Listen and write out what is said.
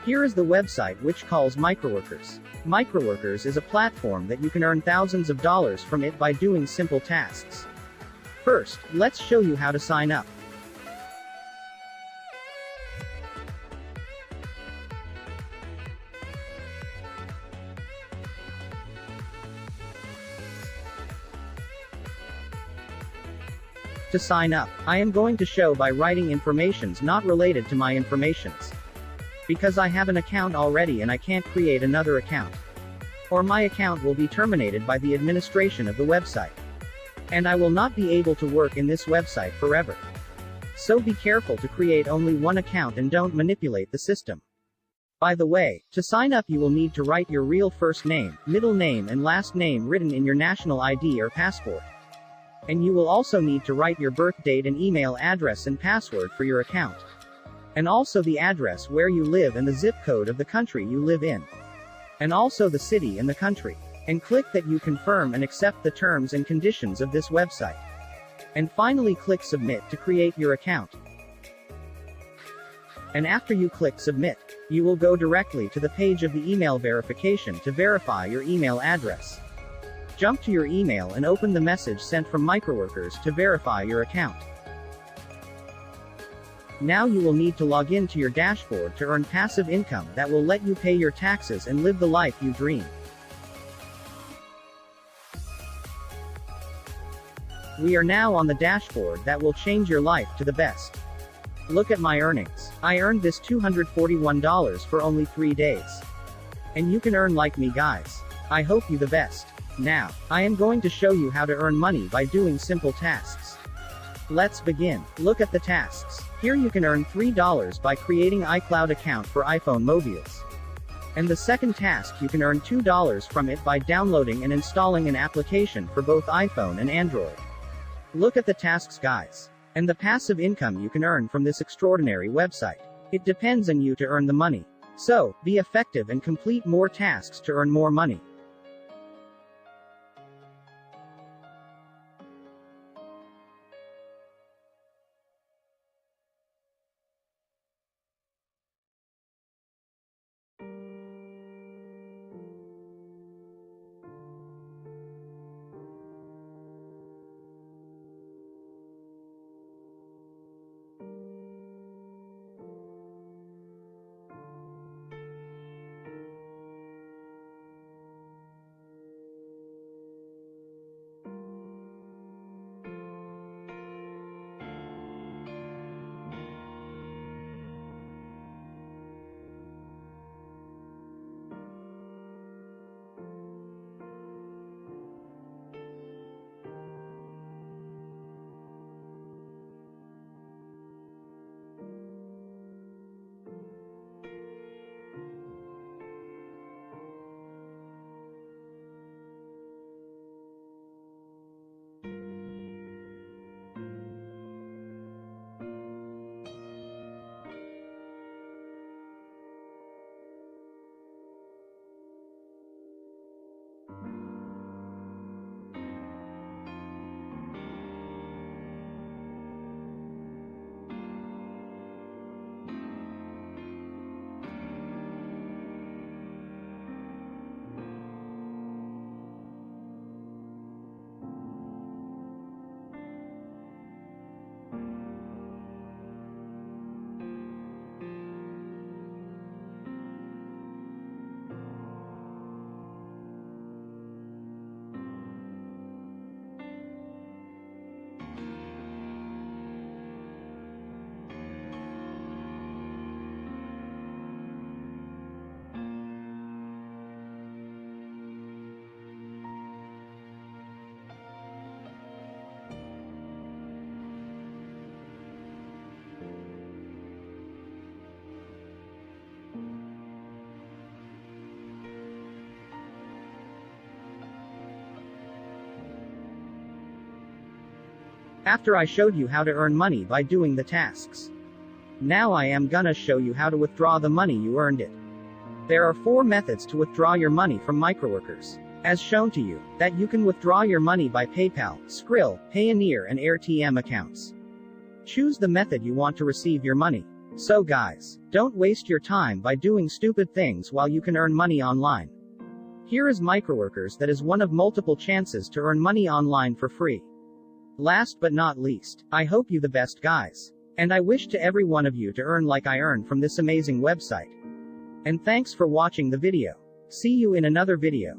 Here is the website which calls Microworkers. Microworkers is a platform that you can earn thousands of dollars from it by doing simple tasks. First, let's show you how to sign up. To sign up, I am going to show by writing informations not related to my informations. Because I have an account already and I can't create another account. Or my account will be terminated by the administration of the website. And I will not be able to work in this website forever. So be careful to create only one account and don't manipulate the system. By the way, to sign up you will need to write your real first name, middle name and last name written in your national ID or passport. And you will also need to write your birth date and email address and password for your account. And also the address where you live and the zip code of the country you live in. And also the city and the country. And click that you confirm and accept the terms and conditions of this website. And finally click submit to create your account. And after you click submit, you will go directly to the page of the email verification to verify your email address. Jump to your email and open the message sent from Microworkers to verify your account. Now you will need to log in to your dashboard to earn passive income that will let you pay your taxes and live the life you dream. We are now on the dashboard that will change your life to the best. Look at my earnings. I earned this $241 for only 3 days. And you can earn like me, guys. I hope you the best. Now, I am going to show you how to earn money by doing simple tasks. Let's begin. Look at the tasks. Here you can earn $3 by creating iCloud account for iPhone mobiles. And the second task you can earn $2 from it by downloading and installing an application for both iPhone and Android. Look at the tasks, guys. And the passive income you can earn from this extraordinary website. It depends on you to earn the money. So, be effective and complete more tasks to earn more money. After I showed you how to earn money by doing the tasks. Now I am gonna show you how to withdraw the money you earned it. There are 4 methods to withdraw your money from Microworkers. As shown to you, that you can withdraw your money by PayPal, Skrill, Payoneer and AirTM accounts. Choose the method you want to receive your money. So guys, don't waste your time by doing stupid things while you can earn money online. Here is Microworkers, that is one of multiple chances to earn money online for free. Last but not least, I hope you the best guys. And I wish to every one of you to earn like I earn from this amazing website. And thanks for watching the video. See you in another video.